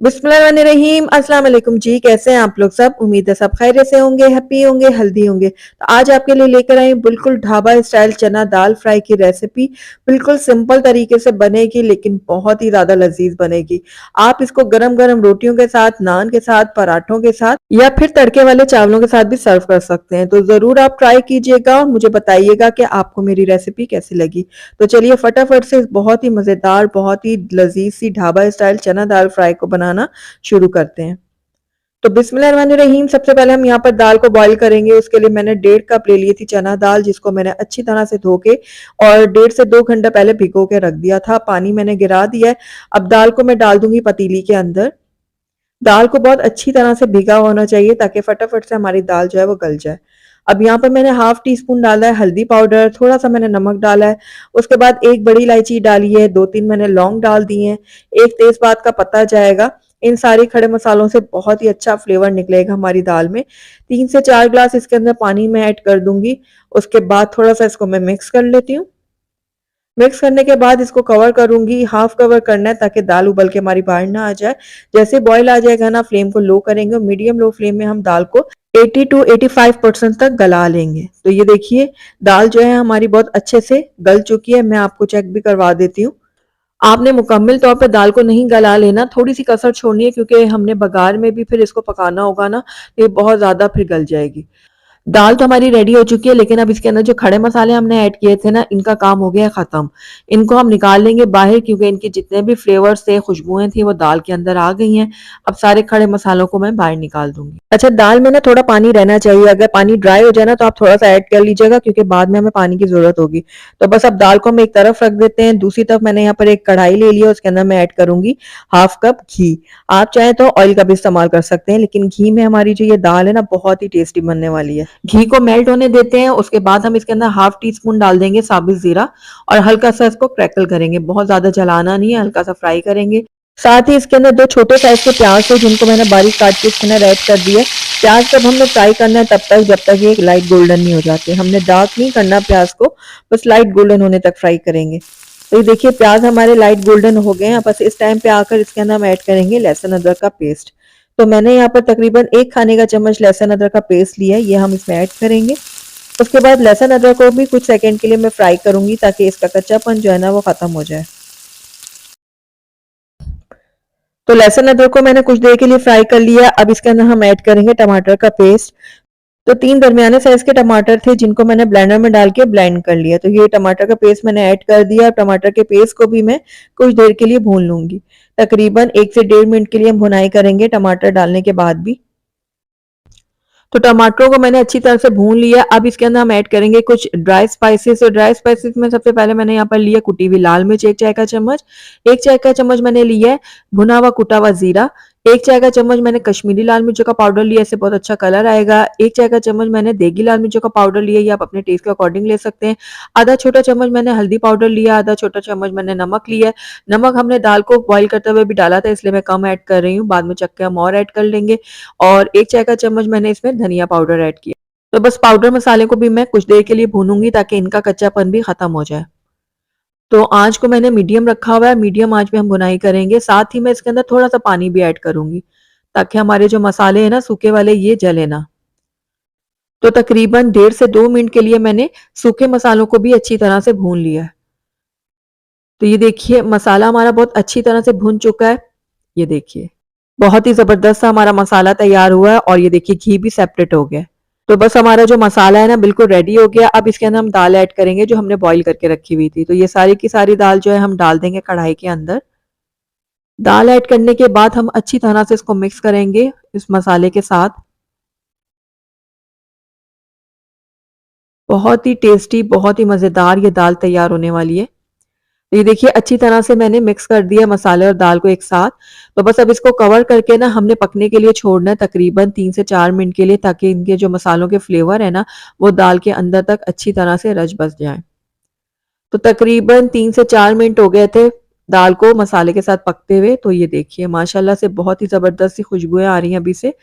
बिस्मिल्लाहिर्रहमानिर्रहीम। अस्सलाम वालेकुम जी, कैसे हैं आप लोग सब? उम्मीद है सब खैरियत से होंगे, हैप्पी होंगे, हेल्दी होंगे। तो आज आपके लिए लेकर आई हूं बिल्कुल ढाबा स्टाइल चना दाल फ्राई की रेसिपी। बिल्कुल सिंपल तरीके से बनेगी लेकिन बहुत ही ज्यादा लजीज बनेगी। आप इसको गरम गरम रोटियों के साथ, नान के साथ, पराठों के साथ या फिर तड़के वाले चावलों के साथ भी सर्व कर सकते हैं। तो जरूर आप ट्राई कीजिएगा और मुझे बताइएगा कि आपको मेरी रेसिपी कैसी लगी। तो चलिए फटाफट से इस बहुत ही मजेदार, बहुत ही लजीज सी ढाबा स्टाइल चना दाल फ्राई को बनाना शुरू करते हैं। तो बिस्मिल्लाहिर्रहमानिर्रहीम। सबसे पहले हम यहाँ पर दाल को बॉईल करेंगे। उसके लिए मैंने 1.5 कप ले ली थी चना दाल, जिसको मैंने अच्छी तरह से धो के और 1.5 से 2 घंटा पहले भिगो के रख दिया था। पानी मैंने गिरा दिया है। अब दाल को मैं डाल दूंगी पतीली के अंदर। दाल को बहुत अच्छी तरह से भिगा होना चाहिए ताकि फटाफट से हमारी दाल जो है वो गल जाए। अब यहाँ पर मैंने हाफ टी स्पून डाला है हल्दी पाउडर, थोड़ा सा मैंने नमक डाला है। उसके बाद एक बड़ी इलायची डाली है, 2-3 मैंने लौंग डाल दी है, एक तेजपात का पत्ता जाएगा। इन सारे खड़े मसालों से बहुत ही अच्छा फ्लेवर निकलेगा हमारी दाल में। 3 से 4 ग्लास इसके अंदर पानी में ऐड कर दूंगी। उसके बाद थोड़ा सा इसको मैं मिक्स कर लेती हूँ। मिक्स करने के बाद इसको कवर करूंगी, हाफ कवर करना है ताकि दाल उबल के हमारी बाहर ना आ जाए। जैसे बॉईल आ जाएगा ना, फ्लेम को लो करेंगे और मीडियम लो फ्लेम में हम दाल को 80 to 85% तक गला लेंगे। तो ये देखिए दाल जो है हमारी बहुत अच्छे से गल चुकी है। मैं आपको चेक भी करवा देती हूँ। आपने मुकम्मल तौर पे दाल को नहीं गला लेना, थोड़ी सी कसर छोड़नी है क्योंकि हमने बघार में भी फिर इसको पकाना होगा ना, तो ये बहुत ज्यादा फिर गल जाएगी। दाल तो हमारी रेडी हो चुकी है, लेकिन अब इसके अंदर जो खड़े मसाले हमने ऐड किए थे ना, इनका काम हो गया है खत्म। इनको हम निकाल लेंगे बाहर क्योंकि इनके जितने भी फ्लेवर्स थे, खुशबुएं थी, वो दाल के अंदर आ गई हैं। अब सारे खड़े मसालों को मैं बाहर निकाल दूंगी। अच्छा, दाल में ना थोड़ा पानी रहना चाहिए। अगर पानी ड्राई हो जाए ना तो आप थोड़ा सा ऐड कर लीजिएगा क्योंकि बाद में हमें पानी की जरूरत होगी। तो बस अब दाल को हम एक तरफ रख देते हैं। दूसरी तरफ मैंने यहाँ पर एक कढ़ाई ले लिया, उसके अंदर मैं ऐड करूंगी हाफ कप घी। आप चाहें तो ऑयल का भी इस्तेमाल कर सकते हैं, लेकिन घी में हमारी जो ये दाल है ना बहुत ही टेस्टी बनने वाली है। घी को मेल्ट होने देते हैं। उसके बाद हम इसके अंदर हाफ टी स्पून डाल देंगे साबुत जीरा और हल्का सा इसको क्रैकल करेंगे। बहुत ज्यादा जलाना नहीं है, हल्का सा फ्राई करेंगे। साथ ही इसके अंदर 2 छोटे साइज के प्याज थे जिनको मैंने बारीक काट के इसके अंदर ऐड कर दिया। प्याज जब हमने फ्राई करना है तब तक जब तक ये लाइट गोल्डन नहीं हो जाते। हमने डार्क नहीं करना प्याज को, बस लाइट गोल्डन होने तक फ्राई करेंगे। तो ये देखिए प्याज हमारे लाइट गोल्डन हो गए हैं। बस इस टाइम पे आकर इसके अंदर हम ऐड करेंगे लहसुन अदरक का पेस्ट। तो मैंने यहाँ पर तकरीबन 1 खाने का चम्मच लहसुन अदरक का पेस्ट लिया है, ये हम इसमें ऐड करेंगे। उसके बाद लहसुन अदरक को भी कुछ सेकंड के लिए मैं फ्राई करूंगी ताकि इसका कच्चापन जो है ना वो खत्म हो जाए। तो लहसुन अदरक को मैंने कुछ देर के लिए फ्राई कर लिया। अब इसके अंदर हम ऐड करेंगे टमाटर का पेस्ट। तो 3 दरमियाने साइज के टमाटर थे जिनको मैंने ब्लेंडर में डाल के ब्लेंड कर लिया। तो ये टमाटर का पेस्ट मैंने ऐड कर दिया। टमाटर के पेस्ट को भी मैं कुछ देर के लिए भून लूंगी। तकरीबन 1 से 1.5 मिनट के लिए हम भुनाई करेंगे टमाटर डालने के बाद भी। तो टमाटरों को मैंने अच्छी तरह से भून लिया। अब इसके अंदर हम ऐड करेंगे कुछ ड्राई स्पाइसेस। और ड्राई स्पाइसेस में सबसे पहले मैंने यहाँ पर लिया कुटी हुई लाल मिर्च 1 चाय का चम्मच। 1 चाय का चम्मच मैंने लिया है भुना हुआ कुटा हुआ जीरा। 1 चाय का चम्मच मैंने कश्मीरी लाल मिर्चों का पाउडर लिया, इससे बहुत अच्छा कलर आएगा। 1 चाय का चम्मच मैंने देगी लाल मिर्चों का पाउडर लिया, ये आप अपने टेस्ट के अकॉर्डिंग ले सकते हैं। आधा छोटा चम्मच मैंने हल्दी पाउडर लिया, आधा छोटा चम्मच मैंने नमक लिया है। नमक हमने दाल को बॉईल करते हुए भी डाला था, इसलिए मैं कम ऐड कर रही हूँ, बाद में चख के हम और ऐड कर लेंगे। और 1 चाय का चम्मच मैंने इसमें धनिया पाउडर ऐड किया। तो बस पाउडर मसाले को भी मैं कुछ देर के लिए भूनूंगी ताकि इनका कच्चापन भी खत्म हो जाए। तो आंच को मैंने मीडियम रखा हुआ है, मीडियम आंच में हम भुनाई करेंगे। साथ ही मैं इसके अंदर थोड़ा सा पानी भी ऐड करूंगी ताकि हमारे जो मसाले हैं ना सूखे वाले, ये जले ना। तो तकरीबन 1.5 से 2 मिनट के लिए मैंने सूखे मसालों को भी अच्छी तरह से भून लिया है। तो ये देखिए मसाला हमारा बहुत अच्छी तरह से भुन चुका है। ये देखिए बहुत ही जबरदस्त सा हमारा मसाला तैयार हुआ है और ये देखिए घी भी सेपरेट हो गया है। तो बस हमारा जो मसाला है ना बिल्कुल रेडी हो गया। अब इसके अंदर हम दाल ऐड करेंगे जो हमने बॉईल करके रखी हुई थी। तो ये सारी की सारी दाल जो है हम डाल देंगे कढ़ाई के अंदर। दाल ऐड करने के बाद हम अच्छी तरह से इसको मिक्स करेंगे इस मसाले के साथ। बहुत ही टेस्टी, बहुत ही मजेदार ये दाल तैयार होने वाली है। तो ये देखिए अच्छी तरह से मैंने मिक्स कर दिया मसाले और दाल को एक साथ। तो बस अब इसको कवर करके ना हमने पकने के लिए छोड़ना है तकरीबन 3 से 4 मिनट के लिए, ताकि इनके जो मसालों के फ्लेवर है ना वो दाल के अंदर तक अच्छी तरह से रच बस जाए। तो तकरीबन 3 से 4 मिनट हो गए थे दाल को मसाले के साथ पकते हुए। तो ये देखिए माशाल्लाह से बहुत ही जबरदस्त सी खुशबुएं आ रही हैं अभी से।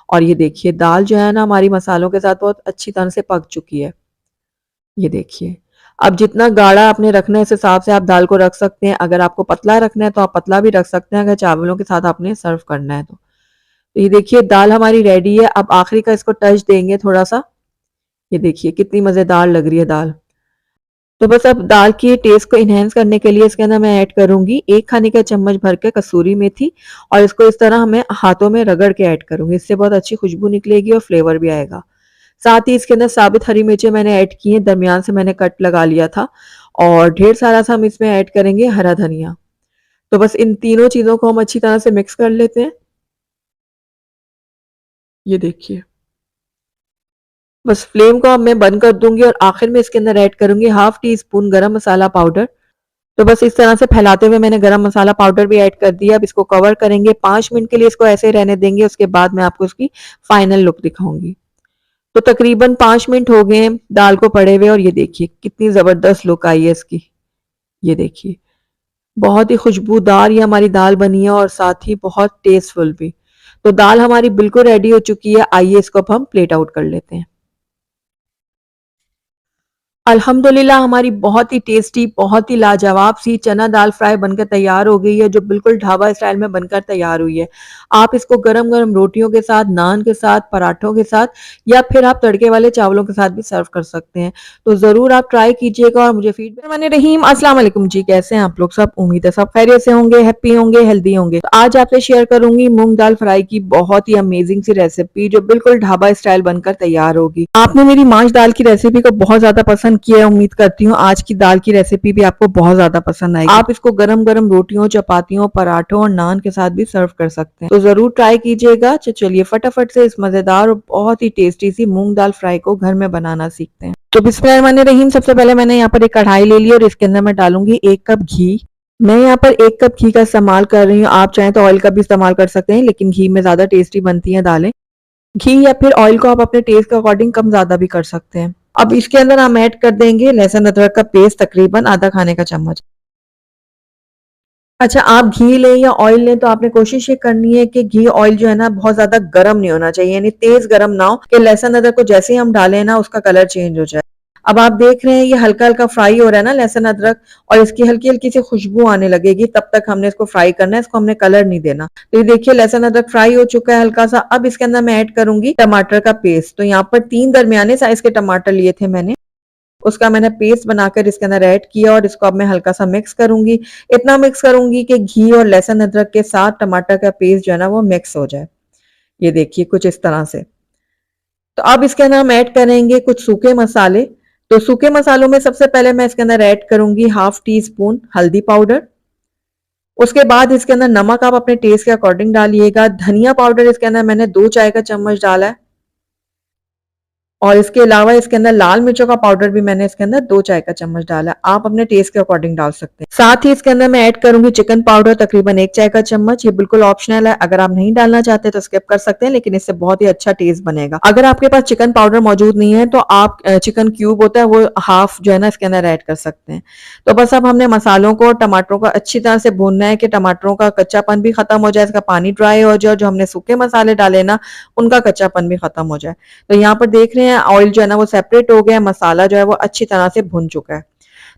और ये देखिए दाल जो है ना हमारी मसालों के साथ बहुत अच्छी तरह से पक चुकी है। ये देखिए अब जितना गाढ़ा आपने रखना है इस हिसाब से आप दाल को रख सकते हैं। अगर आपको पतला रखना है तो आप पतला भी रख सकते हैं, अगर चावलों के साथ आपने सर्व करना है तो। तो ये देखिए दाल हमारी रेडी है। अब आखिरी का इसको टच देंगे थोड़ा-सा। ये देखिए कितनी मज़ेदार लग रही है दाल। तो बस अब दाल की टेस्ट को एनहांस करने के लिए इसके अंदर मैं ऐड करूँगी 1 खाने का चम्मच भर के कसूरी मेथी और इसको इस तरह मैं हाथों में रगड़ के ऐड करूँगी। इससे बहुत अच्छी खुशबू निकलेगी और फ्लेवर भी आएगा। साथ ही इसके अंदर साबित हरी मिर्चें मैंने ऐड की हैं, दरमियान से मैंने कट लगा लिया था और ढेर सारा-सा हम इसमें ऐड करेंगे हरा धनिया। तो बस इन तीनों चीज़ों को हम अच्छी तरह से मिक्स कर लेते हैं। ये देखिए। बस फ्लेम को अब मैं बंद कर दूँगी और आखिर में इसके अंदर ऐड करूँगी हाफ टी स्पून गरम मसाला पाउडर। तो बस इस तरह से फैलाते हुए मैंने गरम मसाला पाउडर भी ऐड कर दिया। अब इसको कवर करेंगे 5 मिनट के लिए इसको ऐसे ही रहने देंगे, उसके बाद मैं आपको इसकी फाइनल लुक दिखाऊँगी। तो तकरीबन 5 मिनट हो गए हैं दाल को पड़े हुए और ये देखिए कितनी ज़बरदस्त लुक आई है इसकी। ये देखिए, बहुत ही खुशबूदार ये हमारी दाल बनी है और साथ ही बहुत टेस्टफुल भी। तो दाल हमारी बिल्कुल रेडी हो चुकी है। आइए इसको अब हम प्लेट आउट कर लेते हैं। अल्हम्दुलिल्लाह हमारी बहुत ही टेस्टी, बहुत ही लाजवाब सी चना दाल फ्राई बनकर तैयार हो गई है, जो बिल्कुल ढाबा स्टाइल में बनकर तैयार हुई है। आप इसको गरम-गरम रोटियों के साथ, नान के साथ, पराठों के साथ या फिर आप तड़के वाले चावलों के साथ भी सर्व कर सकते हैं। तो ज़रूर आप ट्राई कीजिएगा और मुझे फीडबैक रहमानिर रहीम अस्सलाम वालेकुम जी, कैसे हैं आप लोग सब? उम्मीद है सब खैरियत से होंगे, हैप्पी होंगे, हेल्दी होंगे। तो आज आपसे शेयर करूँगी मूँग दाल फ्राई की बहुत ही अमेज़िंग सी रेसिपी जो बिल्कुल ढाबा स्टाइल बनकर तैयार होगी। आपने मेरी माश दाल की रेसिपी को बहुत ज़्यादा पसंद किया है, उम्मीद करती हूँ आज की दाल की रेसिपी भी आपको बहुत ज़्यादा पसंद आएगी। आप इसको गरम-गरम रोटियों, चपातियों, पराठों और नान के साथ भी सर्व कर सकते हैं। तो ज़रूर ट्राई कीजिएगा। चलिए फटाफट से इस मज़ेदार और बहुत ही टेस्टी सी मूँग दाल फ्राई को घर में बनाना सीखते हैं। तो बिस्मिल्लाहिर्रहमानिर्रहीम सबसे पहले मैंने यहाँ पर एक कढ़ाई ले ली और इसके अंदर मैं डालूँगी 1 कप घी। मैं यहाँ पर 1 कप घी का इस्तेमाल कर रही हूँ। आप चाहें तो ऑयल का भी इस्तेमाल कर सकते हैं, लेकिन घी में ज़्यादा टेस्टी बनती हैं दालें। घी या फिर ऑयल को आप अपने टेस्ट के अकॉर्डिंग कम ज़्यादा भी कर सकते हैं। अब इसके अंदर हम ऐड कर देंगे लहसुन अदरक का पेस्ट तकरीबन आधा खाने का चम्मच। अच्छा आप घी लें या ऑयल लें तो आपने कोशिश ये करनी है कि घी ऑयल जो है ना बहुत ज़्यादा गरम नहीं होना चाहिए, यानी तेज़ गरम ना हो कि लहसुन अदरक को जैसे ही हम डालें ना उसका कलर चेंज हो जाए। अब आप देख रहे हैं ये हल्का-हल्का फ्राई हो रहा है ना लहसुन अदरक और इसकी हल्की-हल्की सी खुशबू आने लगेगी, तब तक हमने इसको फ्राई करना है, इसको हमने कलर नहीं देना। तो ये देखिए लहसुन अदरक फ्राई हो चुका है हल्का-सा। अब इसके अंदर मैं ऐड करूँगी टमाटर का पेस्ट। तो यहाँ पर 3 दरमियाने साइज़ के टमाटर लिए थे मैंने। उसका मैंने पेस्ट बनाकर इसके अंदर ऐड किया और इसको अब मैं हल्का-सा मिक्स करूँगी। इतना मिक्स करूँगी कि घी और लहसुन अदरक के साथ टमाटर का पेस्ट जो है ना वो मिक्स हो जाए। ये देखिए कुछ इस तरह से। तो अब इसके अंदर हम ऐड करेंगे कुछ सूखे मसाले। तो सूखे मसालों में सबसे पहले मैं इसके अंदर ऐड करूँगी हाफ टी स्पून हल्दी पाउडर। उसके बाद इसके अंदर नमक आप अपने टेस्ट के अकॉर्डिंग डालिएगा। धनिया पाउडर इसके अंदर मैंने 2 चाय का चम्मच डाला है। और इसके अलावा इसके अंदर लाल मिर्चों का पाउडर भी मैंने इसके अंदर 2 चाय का चम्मच डाला है। आप अपने टेस्ट के अकॉर्डिंग डाल सकते हैं। साथ ही इसके अंदर मैं ऐड करूँगी चिकन पाउडर तकरीबन 1 चाय का चम्मच। ये बिल्कुल ऑप्शनल है। अगर आप नहीं डालना चाहते तो स्किप कर सकते हैं, लेकिन इससे बहुत ही अच्छा टेस्ट बनेगा। अगर आपके पास चिकन पाउडर मौजूद नहीं है तो आप चिकन क्यूब होता है वो हाफ जो है ना इसके अंदर ऐड कर सकते हैं। तो बस अब हमने मसालों को और टमाटरों को अच्छी तरह से भूनना है कि टमाटरों का कच्चापन भी खत्म हो जाए, इसका पानी ड्राई हो जाए और जो हमने सूखे मसाले डाले ना उनका कच्चापन भी खत्म हो जाए। तो यहाँ पर देख रहे हैं ऑयल जो है ना वो सेपरेट हो गया है, मसाला जो है वो अच्छी तरह से भुन चुका है।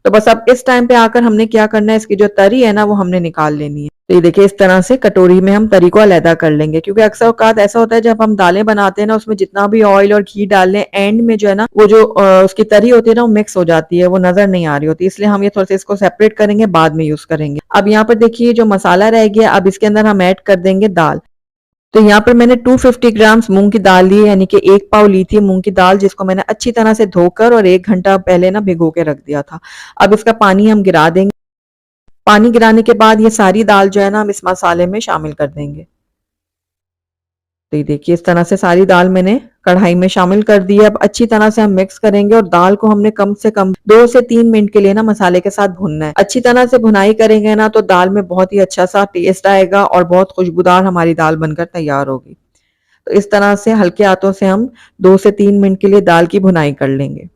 तो बस अब इस टाइम पे आकर हमने क्या करना है, इसकी जो तरी है ना वो हमने निकाल लेनी है। तो ये देखिए इस तरह से कटोरी में हम तरी को अलहदा कर लेंगे, क्योंकि अक्सर औकात ऐसा होता है जब हम दालें बनाते हैं ना उसमें जितना भी ऑयल और घी डाल लें एंड में जो है ना वो जो उसकी तरी होती है ना वो मिक्स हो जाती है, वो नजर नहीं आ रही होती, इसलिए हम ये थोड़ा सा इसको सेपरेट करेंगे, बाद में यूज करेंगे। अब यहाँ पर देखिए जो मसाला रह गया, अब इसके अंदर हम ऐड कर देंगे दाल। तो यहाँ पर मैंने 250 ग्राम्स मूंग की दाल ली है, यानी कि 1 पाव ली थी मूंग की दाल, जिसको मैंने अच्छी तरह से धोकर और 1 घंटा पहले ना भिगो के रख दिया था। अब इसका पानी हम गिरा देंगे। पानी गिराने के बाद ये सारी दाल जो है ना हम इस मसाले में शामिल कर देंगे। तो ये देखिए इस तरह से सारी दाल मैंने कढ़ाई में शामिल कर दी है। अब अच्छी तरह से हम मिक्स करेंगे और दाल को हमने कम से कम 2 से 3 मिनट के लिए ना मसाले के साथ भूनना है। अच्छी तरह से भुनाई करेंगे ना तो दाल में बहुत ही अच्छा सा टेस्ट आएगा और बहुत खुशबूदार हमारी दाल बनकर तैयार होगी। तो इस तरह से हल्के हाथों से हम 2 से 3 मिनट के लिए दाल की भुनाई कर लेंगे।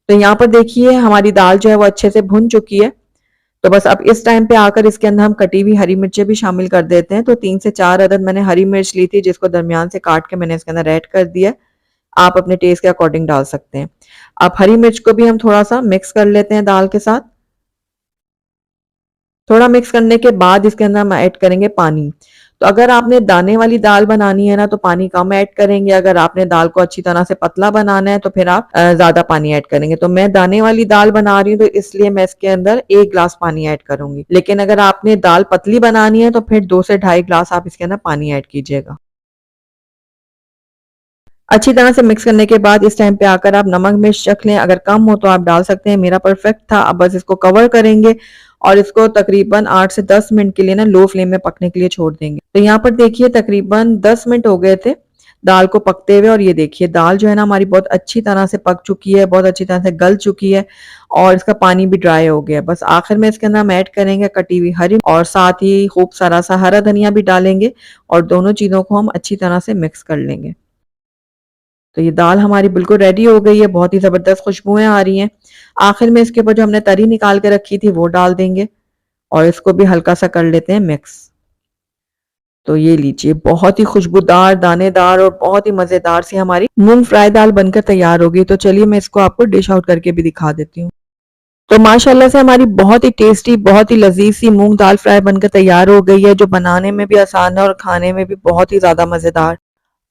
तो यहाँ पर देखिए हमारी दाल जो है वो अच्छे से भुन चुकी है। तो बस अब इस टाइम पे आकर इसके अंदर हम कटी हुई हरी मिर्चें भी शामिल कर देते हैं। तो 3 से 4 अदद मैंने हरी मिर्च ली थी, जिसको दरमियान से काट के मैंने इसके अंदर ऐड कर दिया है। आप अपने टेस्ट के अकॉर्डिंग डाल सकते हैं। अब हरी मिर्च को भी हम थोड़ा-सा मिक्स कर लेते हैं दाल के साथ। थोड़ा मिक्स करने के बाद इसके अंदर हम ऐड करेंगे पानी। तो अगर आपने दाने वाली दाल बनानी है ना तो पानी कम ऐड करेंगे, अगर आपने दाल को अच्छी तरह से पतला बनाना है तो फिर आप ज़्यादा पानी ऐड करेंगे। तो मैं दाने वाली दाल बना रही हूँ तो इसलिए मैं इसके अंदर 1 ग्लास पानी ऐड करूँगी। लेकिन अगर आपने दाल पतली बनानी है तो फिर 2 से ढाई ग्लास आप इसके अंदर पानी ऐड कीजिएगा। अच्छी तरह से मिक्स करने के बाद इस टाइम पे आकर आप नमक मिर्च चख लें, अगर कम हो तो आप डाल सकते हैं। मेरा परफेक्ट था। अब बस इसको कवर करेंगे और इसको तकरीबन 8 से 10 मिनट के लिए ना लो फ्लेम में पकने के लिए छोड़ देंगे। तो यहाँ पर देखिए तकरीबन 10 मिनट हो गए थे दाल को पकते हुए और ये देखिए दाल जो है ना हमारी बहुत अच्छी तरह से पक चुकी है, बहुत अच्छी तरह से गल चुकी है और इसका पानी भी ड्राई हो गया है। बस आखिर में इसके अंदर हम ऐड करेंगे कटी हुई हरी और साथ ही खूब सारा सा हरा धनिया भी डालेंगे और दोनों चीज़ों को हम अच्छी तरह से मिक्स कर लेंगे। तो ये दाल हमारी बिल्कुल रेडी हो गई है, बहुत ही ज़बरदस्त खुशबुएँ आ रही हैं। आखिर में इसके ऊपर जो हमने तरी निकाल के रखी थी वो डाल देंगे और इसको भी हल्का-सा कर लेते हैं मिक्स। तो ये लीजिए बहुत ही खुशबूदार, दानेदार और बहुत ही मज़ेदार सी हमारी मूँग फ्राई दाल बनकर तैयार हो गई। तो चलिए मैं इसको आपको डिश आउट करके भी दिखा देती हूँ। तो माशाल्लाह से हमारी बहुत ही टेस्टी, बहुत ही लज़ीज़ सी मूँग दाल फ्राई बनकर तैयार हो गई है, जो बनाने में भी आसान है और खाने में भी बहुत ही ज़्यादा मज़ेदार।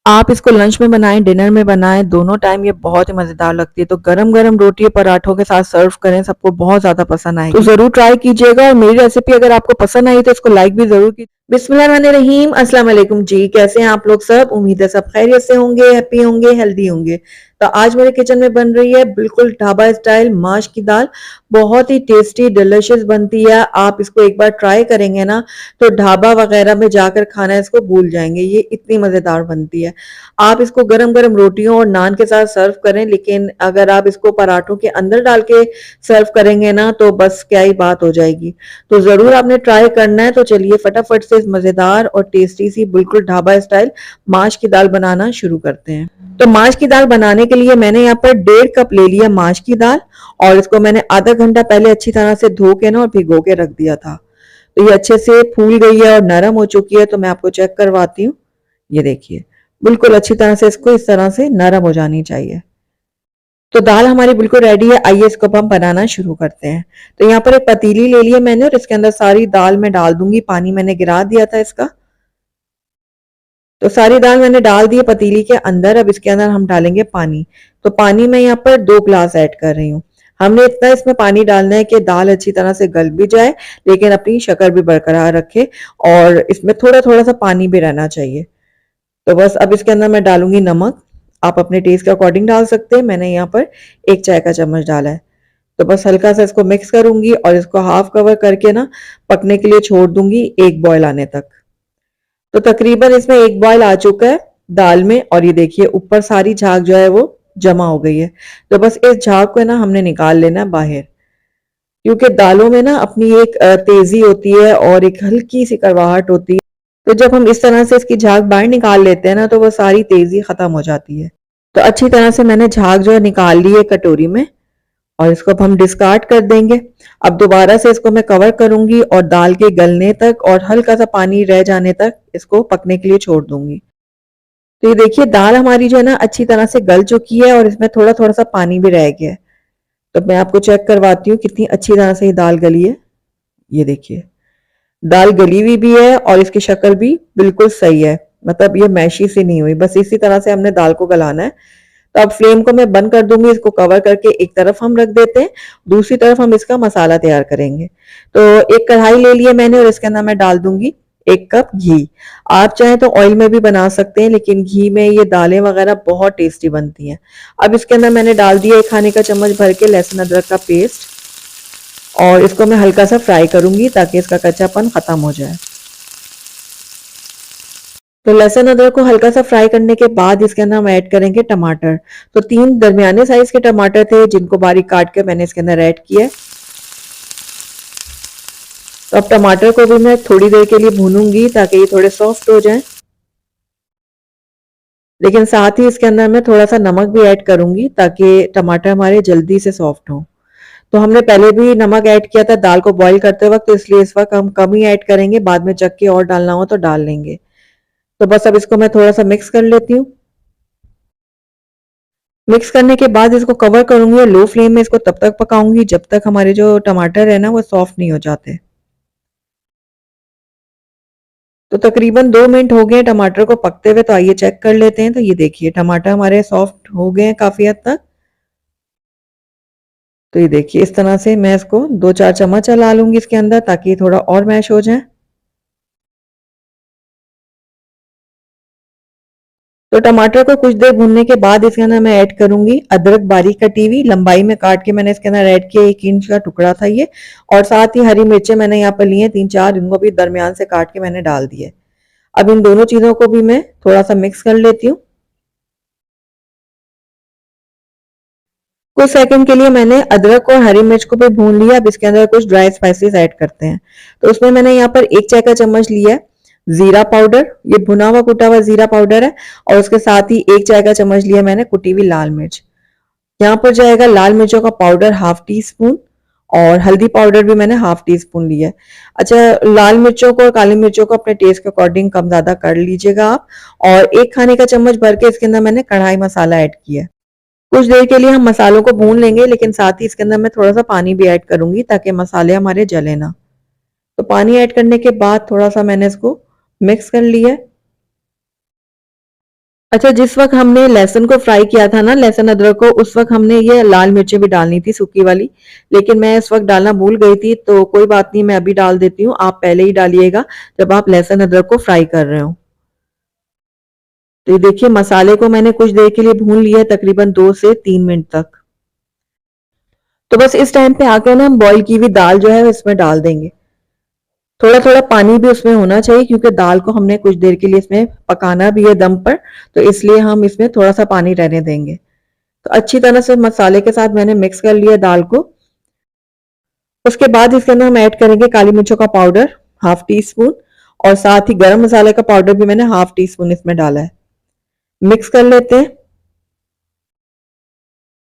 आप इसको लंच में बनाएं, डिनर में बनाएं, दोनों टाइम ये बहुत ही मजेदार लगती है। तो गरम गरम रोटी और पराठों के साथ सर्व करें, सबको बहुत ज्यादा पसंद आएगी। तो जरूर ट्राई कीजिएगा और मेरी रेसिपी अगर आपको पसंद आई तो इसको लाइक भी जरूर कीजिए। बिस्मिल्लाहिर्रहमानिर्रहीम, अस्सलाम वालेकुम जी, कैसे हैं आप लोग सब? उम्मीद है सब खैरियत से होंगे, हैप्पी होंगे, हेल्दी होंगे। तो आज मेरे किचन में बन रही है बिल्कुल ढाबा स्टाइल माश की दाल। बहुत ही टेस्टी डिलिशियस बनती है। आप इसको एक बार ट्राई करेंगे ना तो ढाबा वगैरह में जाकर खाना इसको भूल जाएंगे, ये इतनी मजेदार बनती है। आप इसको गरम गरम रोटियों और नान के साथ सर्व करें, लेकिन अगर आप इसको पराठों के अंदर डाल के सर्व करेंगे ना तो बस क्या ही बात हो जाएगी। तो जरूर आपने ट्राई करना है। तो चलिए फटाफट से इस मजेदार और टेस्टी सी बिल्कुल ढाबा स्टाइल माश की दाल बनाना शुरू करते हैं। तो माश की दाल बनाने के लिए मैंने यहाँ पर 1.5 कप ले लिया माश की दाल और इसको मैंने आधा घंटा पहले अच्छी तरह से धो के ना और भिगो के रख दिया था। तो ये अच्छे से फूल गई है और नरम हो चुकी है। तो मैं आपको चेक करवाती हूँ। ये देखिए बिल्कुल अच्छी तरह से इसको इस तरह से नरम हो जानी चाहिए। तो दाल हमारी बिल्कुल रेडी है। आइए इसको अब हम बनाना शुरू करते हैं। तो यहाँ पर एक पतीली ले ली है मैंने और इसके अंदर सारी दाल मैं डाल दूंगी। पानी मैंने गिरा दिया था इसका। तो सारी दाल मैंने डाल दी है पतीली के अंदर। अब इसके अंदर हम डालेंगे पानी। तो पानी मैं यहाँ पर 2 ग्लास ऐड कर रही हूँ। हमने इतना इसमें पानी डालना है कि दाल अच्छी तरह से गल भी जाए लेकिन अपनी शक्कर भी बरकरार रखे और इसमें थोड़ा थोड़ा सा पानी भी रहना चाहिए। तो बस अब इसके अंदर मैं डालूंगी नमक। आप अपने टेस्ट के अकॉर्डिंग डाल सकते हैं। मैंने यहाँ पर 1 चाय का चम्मच डाला है। तो बस हल्का सा इसको मिक्स करूंगी और इसको हाफ कवर करके ना पकने के लिए छोड़ दूंगी 1 बॉयल आने तक। तो तकरीबन इसमें 1 बॉयल आ चुका है दाल में और ये देखिए ऊपर सारी झाग जो है वो जमा हो गई है। तो बस इस झाग को ना हमने निकाल लेना है बाहर, क्योंकि दालों में ना अपनी एक तेजी होती है और एक हल्की सी कड़वाहट होती है। तो जब हम इस तरह से इसकी झाग बाहर निकाल लेते हैं ना तो वो सारी तेजी खत्म हो जाती है। तो अच्छी तरह से मैंने झाग जो है निकाल ली है कटोरी में और इसको अब हम डिस्कार्ड कर देंगे। अब दोबारा से इसको मैं कवर करूंगी और दाल के गलने तक और हल्का सा पानी रह जाने तक इसको पकने के लिए छोड़ दूंगी। तो ये देखिए दाल हमारी जो है ना अच्छी तरह से गल चुकी है और इसमें थोड़ा थोड़ा सा पानी भी रह गया है। तो मैं आपको चेक करवाती हूँ कितनी अच्छी तरह से ये दाल गली है। ये देखिए दाल गली हुई भी है और इसकी शक्ल भी बिल्कुल सही है, मतलब ये मैशी से नहीं हुई। बस इसी तरह से हमने दाल को गलाना है। तो अब फ्लेम को मैं बंद कर दूंगी। इसको कवर करके एक तरफ हम रख देते हैं, दूसरी तरफ हम इसका मसाला तैयार करेंगे। तो एक कढ़ाई ले लिया मैंने और इसके अंदर मैं डाल दूंगी 1 कप घी। आप चाहें तो ऑयल में भी बना सकते हैं लेकिन घी में ये दालें वगैरह बहुत टेस्टी बनती हैं। अब इसके अंदर मैंने डाल दिया 1 खाने का चम्मच भर के लहसुन अदरक का पेस्ट और इसको मैं हल्का सा फ्राई करूंगी ताकि इसका कच्चापन खत्म हो जाए। तो लहसुन अदरक को हल्का सा फ्राई करने के बाद इसके अंदर हम ऐड करेंगे टमाटर। तो 3 दरमियाने साइज के टमाटर थे जिनको बारीक काट के मैंने इसके अंदर ऐड किया है। तो अब टमाटर को भी मैं थोड़ी देर के लिए भूनूंगी ताकि ये थोड़े सॉफ्ट हो जाएं। लेकिन साथ ही इसके अंदर मैं थोड़ा सा नमक भी ऐड करूंगी ताकि टमाटर हमारे जल्दी से सॉफ्ट हो। तो हमने पहले भी नमक ऐड किया था दाल को बॉईल करते वक्त, तो इसलिए इस वक्त हम कम ही ऐड करेंगे, बाद में चख के और डालना हो तो डाल लेंगे। तो बस अब इसको मैं थोड़ा सा मिक्स कर लेती हूँ। मिक्स करने के बाद इसको कवर करूँगी और लो फ्लेम में इसको तब तक पकाऊँगी जब तक हमारे जो टमाटर है ना वो सॉफ्ट नहीं हो जाते। तो तकरीबन 2 मिनट हो गए हैं टमाटर को पकते हुए, तो आइए चेक कर लेते हैं। तो ये देखिए टमाटर हमारे सॉफ्ट हो गए हैं काफ़ी हद तक। तो ये देखिए इस तरह से मैं इसको 2-4 चम्मच चला लूँगी इसके अंदर ताकि ये थोड़ा और मैश हो जाए। तो टमाटर को कुछ देर भूनने के बाद इसके अंदर मैं ऐड करूँगी अदरक बारीक कटी हुई, लंबाई में काट के मैंने इसके अंदर ऐड किया, 1 इंच का टुकड़ा था ये। और साथ ही हरी मिर्चें मैंने यहाँ पर ली हैं 3-4, इनको भी दरमियान से काट के मैंने डाल दिए। अब इन दोनों चीज़ों को भी मैं थोड़ा-सा मिक्स कर लेती हूँ। कुछ सेकंड के लिए मैंने अदरक और हरी मिर्च को भी भून लिया। अब इसके अंदर कुछ ड्राई स्पाइसेस ऐड करते हैं। तो उसमें मैंने यहाँ पर 1 चाय का चम्मच लिया है जीरा पाउडर, ये भुना हुआ कुटा हुआ जीरा पाउडर है। और उसके साथ ही 1 चाय का चम्मच लिया मैंने कुटी हुई लाल मिर्च। यहाँ पर जाएगा लाल मिर्चों का पाउडर हाफ टी स्पून, और हल्दी पाउडर भी मैंने हाफ टी स्पून लिया है। अच्छा, लाल मिर्चों को और काली मिर्चों को अपने टेस्ट के अकॉर्डिंग कम ज्यादा कर लीजिएगा आप। और 1 खाने का चम्मच भर के इसके अंदर मैंने कढ़ाई मसाला ऐड किया है। कुछ देर के लिए हम मसालों को भून लेंगे, लेकिन साथ ही इसके अंदर मैं थोड़ा सा पानी भी ऐड करूंगी ताकि मसाले हमारे जले ना। तो पानी ऐड करने के बाद थोड़ा सा मैंने इसको मिक्स कर लिया है। अच्छा, जिस वक्त हमने लहसुन को फ्राई किया था ना, लहसुन अदरक को, उस वक्त हमने ये लाल मिर्चें भी डालनी थी सूखी वाली, लेकिन मैं इस वक्त डालना भूल गई थी। तो कोई बात नहीं, मैं अभी डाल देती हूँ, आप पहले ही डालिएगा जब आप लहसुन अदरक को फ्राई कर रहे हो। तो ये देखिए मसाले को मैंने कुछ देर के लिए भून लिया है, तकरीबन 2 से 3 मिनट तक। तो बस इस टाइम पे आकर ना हम बॉईल की हुई दाल जो है इसमें डाल देंगे। थोड़ा थोड़ा पानी भी उसमें होना चाहिए क्योंकि दाल को हमने कुछ देर के लिए इसमें पकाना भी है दम पर, तो इसलिए हम इसमें थोड़ा सा पानी रहने देंगे। तो अच्छी तरह से मसाले के साथ मैंने मिक्स कर लिया दाल को। उसके बाद इसके अंदर हम ऐड करेंगे काली मिर्चों का पाउडर हाफ टी स्पून, और साथ ही गरम मसाले का पाउडर भी मैंने हाफ टी स्पून इसमें डाला है। मिक्स कर लेते हैं।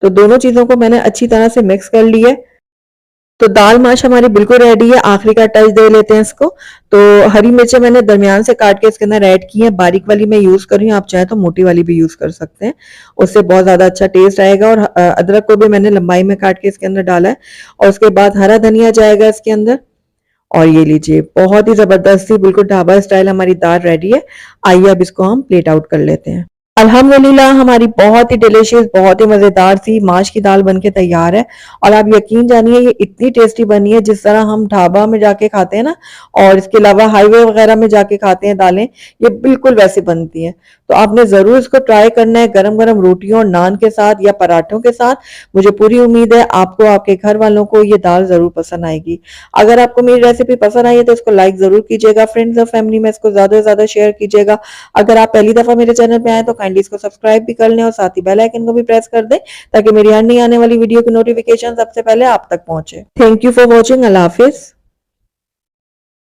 तो दोनों चीजों को मैंने अच्छी तरह से मिक्स कर लिया है। तो दाल माश हमारी बिल्कुल रेडी है। आखिरी का टच दे लेते हैं इसको। तो हरी मिर्चें मैंने दरमियान से काट के इसके अंदर ऐड की है, बारीक वाली मैं यूज कर रही हूँ, आप चाहे तो मोटी वाली भी यूज कर सकते हैं, उससे बहुत ज्यादा अच्छा टेस्ट आएगा। और अदरक को भी मैंने लंबाई में काट के इसके अंदर डाला है। और उसके बाद हरा धनिया जाएगा इसके अंदर। और ये लीजिए बहुत ही जबरदस्ती बिल्कुल ढाबा स्टाइल हमारी दाल रेडी है। आइए अब इसको हम प्लेट आउट कर लेते हैं। अल्हम्दुलिल्लाह हमारी बहुत ही डिलीशियस, बहुत ही मजेदार सी माश की दाल बनके तैयार है। और आप यकीन जानिए ये इतनी टेस्टी बनी है जिस तरह हम ढाबा में जाके खाते हैं ना, और इसके अलावा हाईवे वगैरह में जाके खाते हैं दालें, ये बिल्कुल वैसे बनती हैं। तो आपने जरूर इसको ट्राई करना है गरम गरम रोटियों और नान के साथ या पराठों के साथ। मुझे पूरी उम्मीद है आपको, आपके घर वालों को ये दाल जरूर पसंद आएगी। अगर आपको मेरी रेसिपी पसंद आई है तो इसको लाइक जरूर कीजिएगा, फ्रेंड्स और फैमिली में इसको ज्यादा से ज्यादा शेयर कीजिएगा। अगर आप पहली दफा मेरे चैनल पे आए तो काइंडली इसको सब्सक्राइब भी कर लें और साथ ही बेल आइकन को भी प्रेस कर दें ताकि मेरी हर नई आने वाली वीडियो की नोटिफिकेशन सबसे पहले आप तक पहुंचे। Thank you for watching. Allah Hafiz.